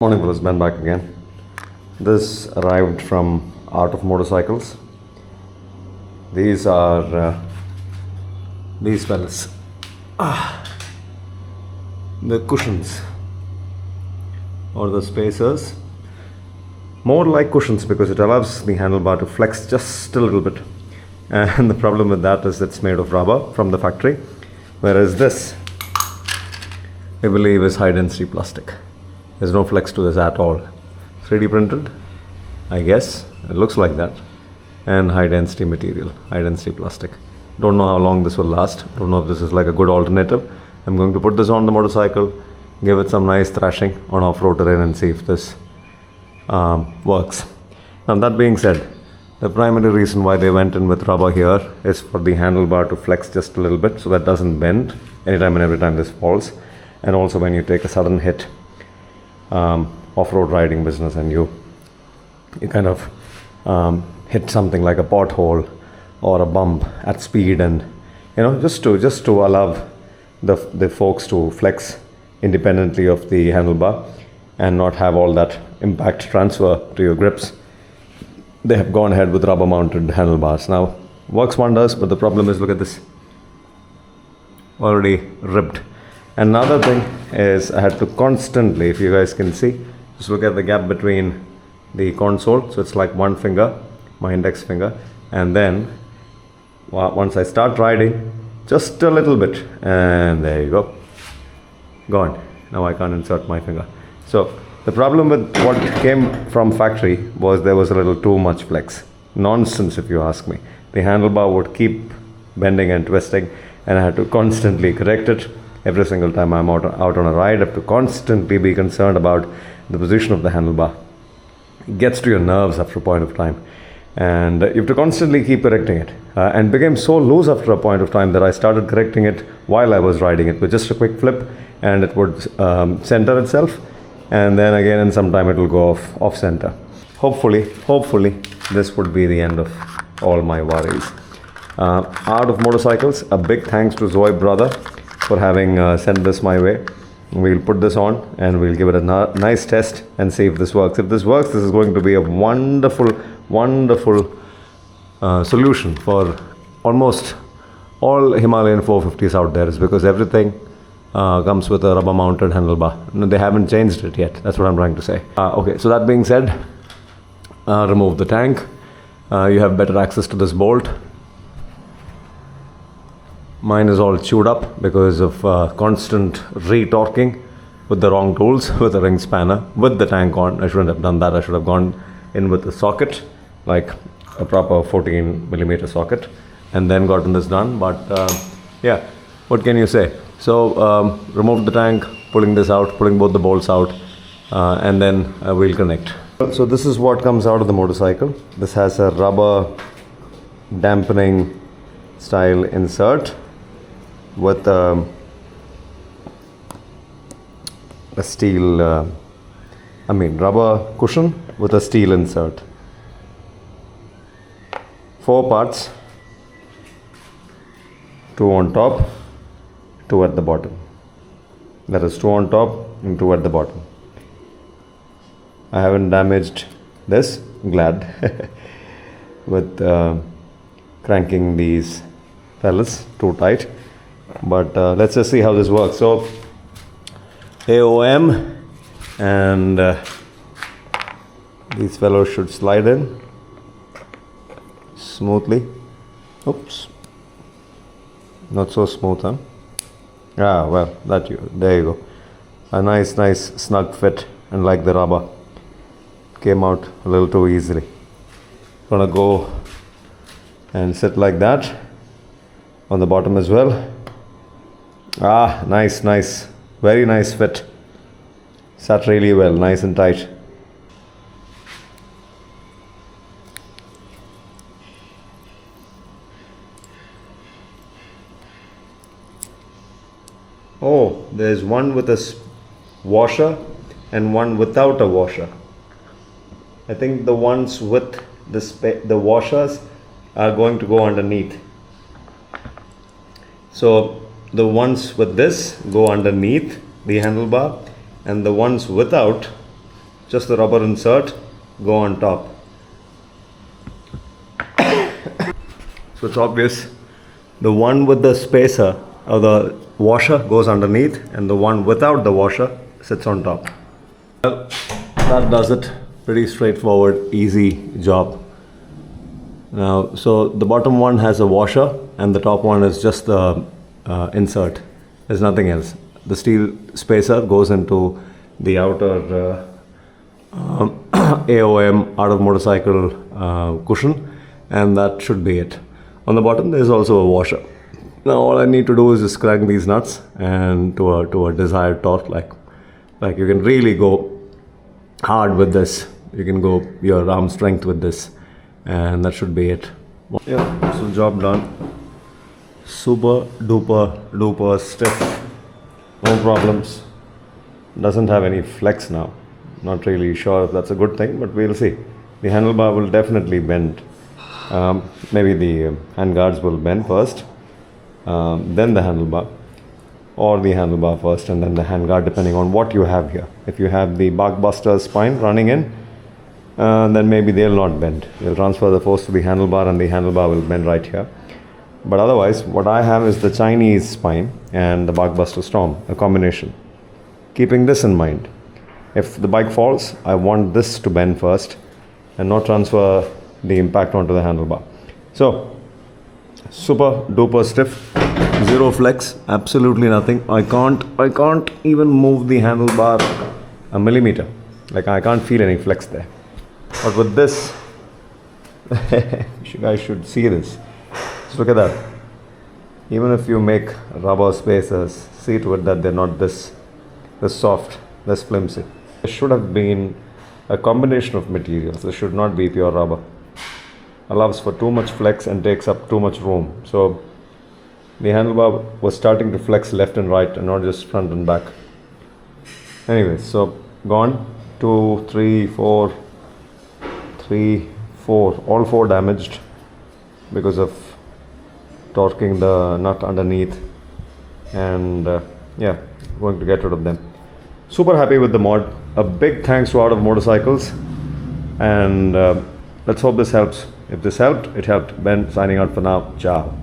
Morning fellas, Ben back again. This arrived from Art of Motorcycles. These are these fellas. The cushions or the spacers. More like cushions because it allows the handlebar to flex just a little bit. And the problem with that is it's made of rubber from the factory, whereas this, I believe, is high density plastic. There's no flex to this at all. 3D printed, I guess. It looks like that. And high density material, high density plastic. Don't know how long this will last. Don't know if this is like a good alternative. I'm going to put this on the motorcycle, give it some nice thrashing on off-road terrain and see if this works. Now that being said, the primary reason why they went in with rubber here is for the handlebar to flex just a little bit so that doesn't bend anytime and every time this falls. And also when you take a sudden hit, off-road riding business, and you kind of hit something like a pothole or a bump at speed, and just to allow the folks to flex independently of the handlebar and not have all that impact transfer to your grips, they have gone ahead with rubber mounted handlebars. Now works wonders, but the problem is, look at this, already ripped. Another thing is I had to constantly, if you guys can see, just look at the gap between the console. So it's like one finger, my index finger, and then once I start riding, just a little bit, and there you go, gone. Now I can't insert my finger. So the problem with what came from factory was there was a little too much flex. Nonsense, if you ask me. The handlebar would keep bending and twisting, and I had to constantly correct it. Every single time I'm out on a ride, I have to constantly be concerned about the position of the handlebar. It gets to your nerves after a point of time, and you have to constantly keep correcting it, and became so loose after a point of time that I started correcting it while I was riding it with just a quick flip, and it would center itself, and then again in some time it will go off center. Hopefully this would be the end of all my worries. Art of Motorcycles, a big thanks to Zoe brother for having sent this my way. We'll put this on and we'll give it a nice test and see if this works. If this works, this is going to be a wonderful solution for almost all Himalayan 450s out there, is because everything comes with a rubber mounted handlebar. No, they haven't changed it yet. That's what I'm trying to say. Okay, so that being said, remove the tank. You have better access to this bolt. Mine is all chewed up because of constant retorquing with the wrong tools, with a ring spanner, with the tank on. I shouldn't have done that. I should have gone in with a socket, like a proper 14mm socket, and then gotten this done. But yeah, what can you say? So remove the tank, pulling this out, pulling both the bolts out, and then we'll connect. So this is what comes out of the motorcycle. This has a rubber dampening style insert with a steel, rubber cushion with a steel insert. 4 parts, 2 on top, 2 at the bottom. That is 2 on top and 2 at the bottom. I haven't damaged this, glad, with cranking these fellas too tight. But let's just see how this works. So AOM, and these fellows should slide in smoothly. Oops, not so smooth, huh? Well, there you go. A nice snug fit, and like the rubber came out a little too easily. Gonna go and sit like that on the bottom as well. Nice, very nice fit. Sat really well, nice and tight. Oh, there's one with a washer and one without a washer. I think the ones with the washers are going to go underneath. So the ones with this go underneath the handlebar, and the ones without just the rubber insert go on top. So it's obvious the one with the spacer or the washer goes underneath and the one without the washer sits on top. Well, that does it. Pretty straightforward, easy job. Now, so the bottom one has a washer and the top one is just the insert. There's nothing else. The steel spacer goes into the outer AOM out of motorcycle cushion, and that should be it. On the bottom there's also a washer. Now all I need to do is just crank these nuts and to a desired torque, like you can really go hard with this. You can go your arm strength with this, and that should be it. Yeah, so job done. Super duper stiff, no problems. Doesn't have any flex now. Not really sure if that's a good thing, but we'll see. The handlebar will definitely bend. Maybe the handguards will bend first, then the handlebar, or the handlebar first and then the handguard, depending on what you have here. If you have the Barkbuster spine running in, then maybe they'll not bend. You'll transfer the force to the handlebar and the handlebar will bend right here. But otherwise, what I have is the Chinese spine and the Barkbuster Storm, a combination. Keeping this in mind, if the bike falls, I want this to bend first and not transfer the impact onto the handlebar. So, super duper stiff, zero flex, absolutely nothing. I can't even move the handlebar a millimeter. Like, I can't feel any flex there. But with this, you guys should see this. Just look at that. Even if you make rubber spacers, see to it that they're not this soft, this flimsy. There should have been a combination of materials. This should not be pure rubber. Allows for too much flex and takes up too much room. So the handlebar was starting to flex left and right and not just front and back. Anyways, so gone. 2, 3, 4, 3, 4. All 4 damaged because of torquing the nut underneath. And yeah, going to get rid of them. Super happy with the mod. A big thanks to Out of Motorcycles. And let's hope this helps. If this helped, it helped. Ben signing out for now. Ciao.